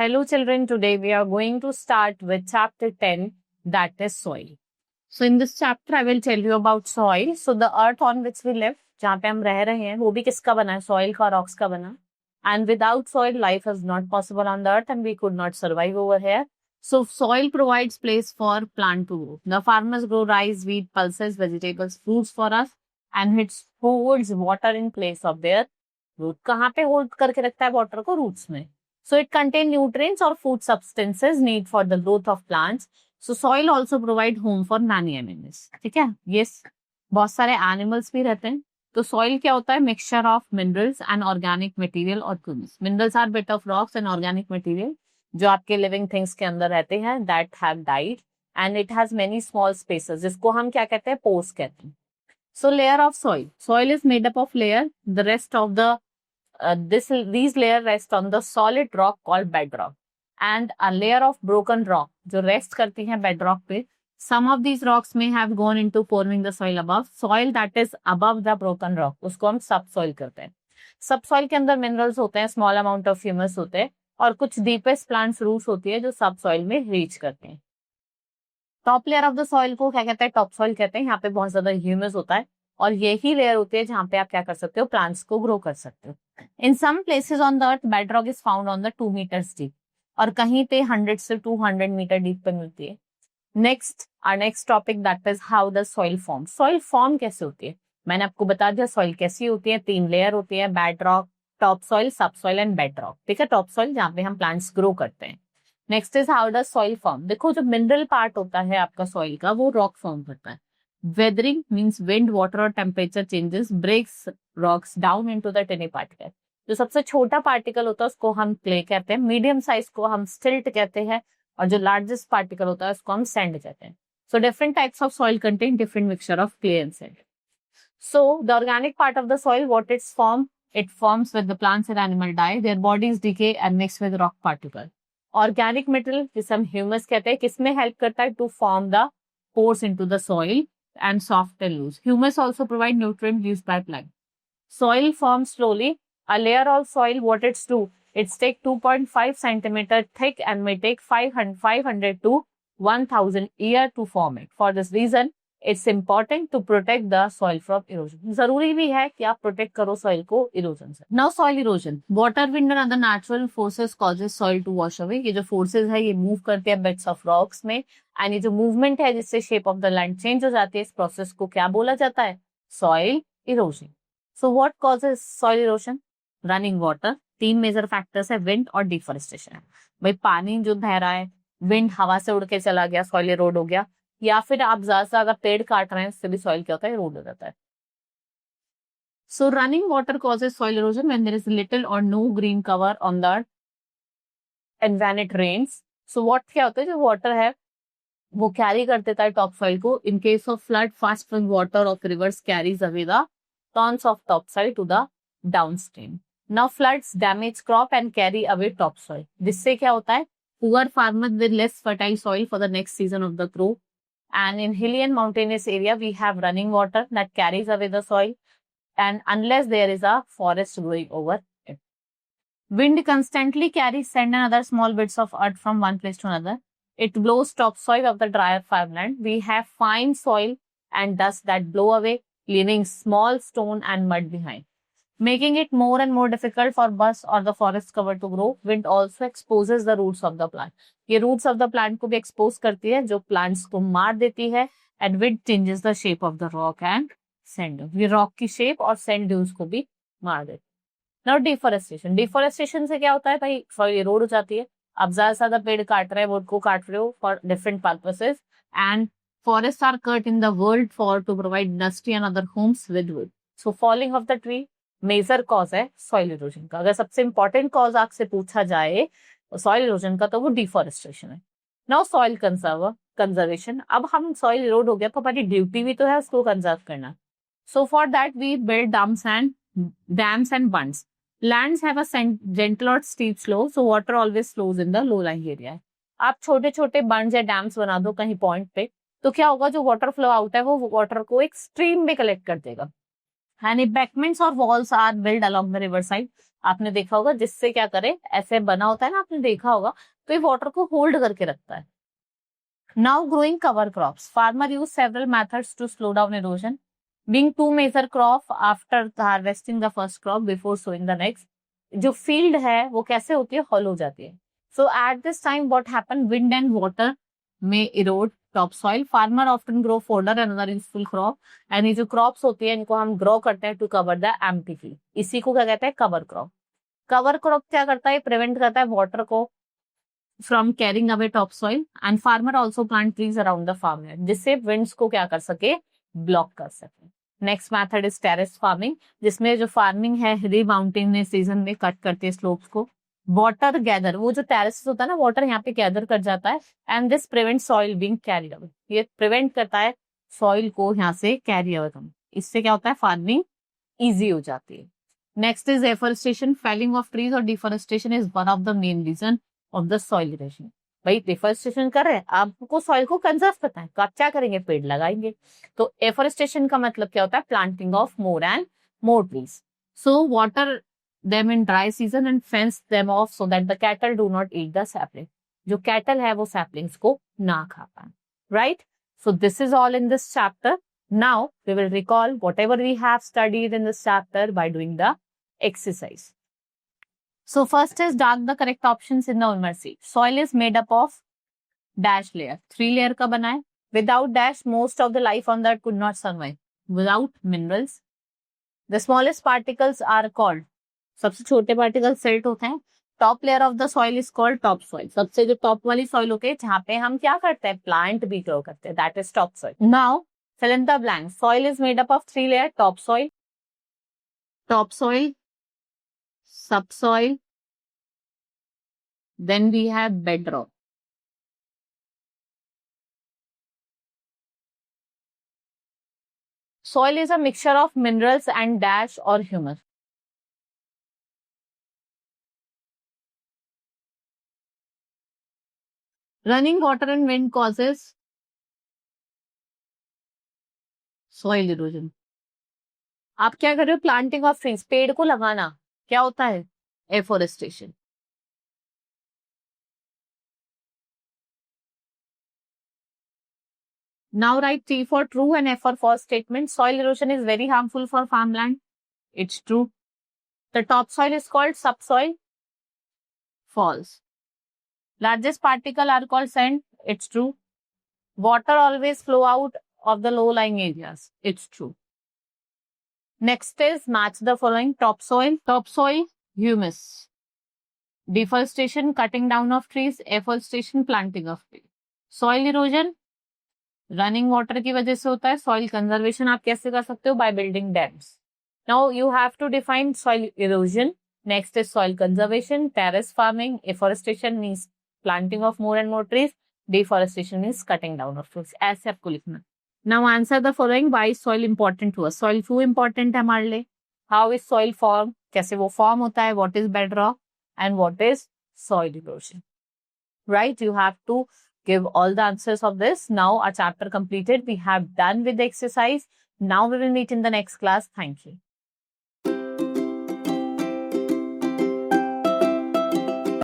Hello children, today we are going to start with chapter 10, that is soil. So in this chapter I will tell you about soil. So the earth on which we live, जहाँ पे हम रह रहे हैं, वो भी किसका बना है? Soil का, rocks का बना. And without soil, life is not possible on the earth and we could not survive over here. So soil provides place for plant to grow. The farmers grow rice, wheat, pulses, vegetables, fruits for us and it holds water in place of their root. कहाँ पे hold करके रखता है water को? Roots में. So it contains nutrients or food substances need for the growth of plants. So soil also provide home for many animals. ठीक है? Yes. बहुत सारे animals भी रहते हैं. तो soil क्या होता है? Mixture of minerals and organic material or humus. Minerals are bit of rocks and organic material जो आपके living things के अंदर रहते हैं that have died and it has many small spaces जिसको हम क्या कहते हैं? Pores कहते हैं. So layer of soil. Soil is made up of layer. The rest of the these layer rest on the solid rock called bedrock and a layer of broken rock जो rest करती है bedrock पे. Some of these rocks may have gone into forming the soil above. Soil that is above the broken rock उसको हम subsoil करते हैं. Subsoil के अंदर minerals होते हैं, small amount of humus होते हैं और कुछ deepest plants roots होती है जो subsoil में reach करते हैं. Top layer of the soil को क्या कहते हैं? टॉप सॉइल कहते हैं. यहाँ पे बहुत ज्यादा ह्यूमस होता है और यही लेयर होती है जहाँ पे आप क्या कर सकते हो? प्लांट्स को ग्रो कर सकते हो. In some places on the earth bedrock is found on the 2 metres deep और कहीं पे 100 से 200 मीटर डीप पे मिलती है. Next topic that is how the soil form. Soil form कैसे होती है? मैंने आपको बता दिया सॉइल कैसी होती है. 3 लेयर होती है, बेडरॉक, टॉप सॉइल, सब सॉइल एंड बेडरॉक. ठीक है, टॉप सॉइल जहाँ पे हम प्लांट्स ग्रो करते हैं. Next is how does soil form. देखो जो मिनरल पार्ट होता है आपका सॉइल का वो रॉक फॉर्म करता है. वेदरिंग मींस विंड, वाटर और temperature changes breaks rocks down into the tiny particle. जो सबसे छोटा पार्टिकल होता है उसको हम क्ले कहते हैं, मीडियम साइज को हम स्टिल्ट कहते हैं और जो लार्जेस्ट पार्टिकल होता है उसको हम सैंड कहते हैं. So different types of soil contain different mixture of clay and sand. So the organic part of the soil what it's form, it forms when the plants and animal die, their bodies decay and mix with rock particle. Organic material जिसे हम humus कहते हैं किसमें help करता है? To form the pores into the soil and soft and loose. Humus also provide nutrient used by plant. Soil forms slowly. A layer of soil, what it's do? It's take 2.5 centimeter thick and may take 500 to 1000 year to form it. For this reason, it's important to protect the soil from erosion. जरूरी भी है कि आप protect करो soil को erosion से. Now soil erosion. Water, wind and other natural forces causes soil to wash away. ये जो forces है ये move करते हैं beds of rocks में and ये जो movement है जिससे shape of the land change हो जाती है, इस process को क्या बोला जाता है? Soil erosion. So what causes soil erosion? Running water. 3 major factors है, विंड और डिफॉरेस्टेशन. भाई पानी जो बह रहा है, विंड हवा से उड़ के चला गया, सॉइल इरोड हो गया, या फिर आप ज्यादा से ज्यादा पेड़ काट रहे हैं उससे भी सॉइल क्या होता है? इरोड हो जाता है. So running water causes soil erosion when there is little or no green cover on the earth and when it rains. So what क्या होता है? जो वाटर है वो कैरी कर देता है टॉप सॉइल को. In case of flood, fast flowing water of rivers carries away the tons of top soil to the downstream. Now floods damage crop and carry away topsoil. जिससे क्या होता है? Poor farmers with less fertile soil for the next season of the crop. And in hilly and mountainous area, we have running water that carries away the soil. And unless there is a forest growing over it. Wind constantly carries sand and other small bits of earth from one place to another. It blows topsoil of the drier farmland. We have fine soil and dust that blow away, leaving small stone and mud behind. Making it more and more difficult for bush or the forest cover to grow. Wind also exposes the roots of the plant. ये roots of the plant को भी expose करती है जो plants को मार देती है. And wind changes the shape of the rock and sand. ये rock की shape और sand dunes को भी मार देती है. Now deforestation. Deforestation से क्या होता है भाई? soil erode हो जाती है. आप ज्यादा से ज्यादा पेड़ काट रहे हैं, wood को काट रहे हो for different purposes. And forests are cut in the world for to provide industry and other homes with wood. So falling of the tree major cause है सॉइल इरोजन का. अगर सबसे इंपॉर्टेंट कॉज आपसे पूछा जाए सॉइल इरोजन का तो वो डिफॉरेस्टेशन है. Now soil conservation. अब हम सॉइल इरोड हो गया तो हमारी ड्यूटी भी तो है उसको कंजर्व करना. So for that we build dams and bunds. Lands have a gentle or steep slope so water always flows in the low lying area. आप छोटे छोटे बंड्स या डैम्स बना दो कहीं पॉइंट पे तो क्या होगा? जो वाटर फ्लो आउट है वो वाटर को एक स्ट्रीम में कलेक्ट कर देगा. And embankments or walls are built along the riverside. आपने देखा होगा, जिससे क्या करे, ऐसे बना होता है ना, आपने देखा होगा, तो ये वाटर को होल्ड करके रखता है. Now growing cover crops. Farmer use several methods to slow down erosion. Being two major crop after harvesting the first crop before sowing the next. जो field है वो कैसे होती है, hollow हो जाती है. So at this time what happen, wind and water may erode topsoil. Farmer often grow fodder and other useful crop. And ये जो crops होती है इनको हम grow करते हैं to cover the empty field. इसी को क्या कहते हैं, cover crop. Cover crop क्या करता है, prevent करता है water को from carrying away topsoil, and farmer also plant trees around the farmland जिससे winds को क्या कर सके, block कर सके. Next method is terrace farming, जिसमें जो फार्मिंग है हिली माउंटेन सीजन में कट करते हैं स्लोप्स को. वाटर गैदर, वो जो टेरेस होता है ना, वाटर यहाँ पे गैदर कर जाता है. And this prevent soil being carried away, ये प्रिवेंट करता है सॉइल को यहाँ से कैरी अवे करना. इससे क्या होता है, फार्मिंग इजी हो जाती है. Next is afforestation. Felling of trees or deforestation is one of the main reason of the soil erosion. भाई डिफॉरेस्टेशन कर रहे हैं, आपको सॉइल को कंजर्व करना है, क्या करेंगे, पेड़ लगाएंगे. तो एफॉरेस्टेशन का मतलब क्या होता है, planting of more and more trees. So water them in dry season and fence them off so that the cattle do not eat the sapling. जो कैटल है वो सैपलिंग्स को ना खा पाए. Right, so this is all in this chapter. Now we will recall whatever we have studied in this chapter by doing the exercise. So first is dark the correct options in the Ulmer sheet. Soil is made up of dash layer. 3 layer का बना है. Without dash, most of the life on the earth could not survive. Without minerals, the smallest particles are called. सबसे छोटे particles silt होते हैं. Top layer of the soil is called top soil. सबसे जो top वाली soil होती है जहाँ पे हम क्या करते हैं, plant भी grow करते हैं. That is top soil. Now fill in the blank. Soil is made up of 3 layer. Top soil, subsoil, then we have bedrock. Soil is a mixture of minerals and dash or humus. Running water and wind causes soil erosion. आप क्या कर रहे हो, planting of trees, पेड़ को लगाना, क्या होता है, afforestation. Now write T for true and F for false statement. Soil erosion is very harmful for farmland. It's true. The topsoil is called subsoil. False. Largest particle are called sand. It's true. Water always flow out of the low-lying areas. It's true. Next is match the following. Topsoil, humus. Deforestation, cutting down of trees. Afforestation, planting of trees. Soil erosion, running water की वजह से होता है. Soil conservation आप कैसे कर सकते हो, by building dams. Now you have to define soil erosion. Next is soil conservation. Terrace farming. Afforestation means planting of more and more trees. Deforestation means cutting down of trees. ऐसे आपको लिखना. Now answer the following. Why is soil important to us. Soil क्यों important है हमारे लिए. How is soil form, कैसे वो form होता है. What is bedrock and what is soil erosion. Right, you have to give all the answers of this. Now our chapter completed. We have done with the exercise. Now we will meet in the next class. Thank you.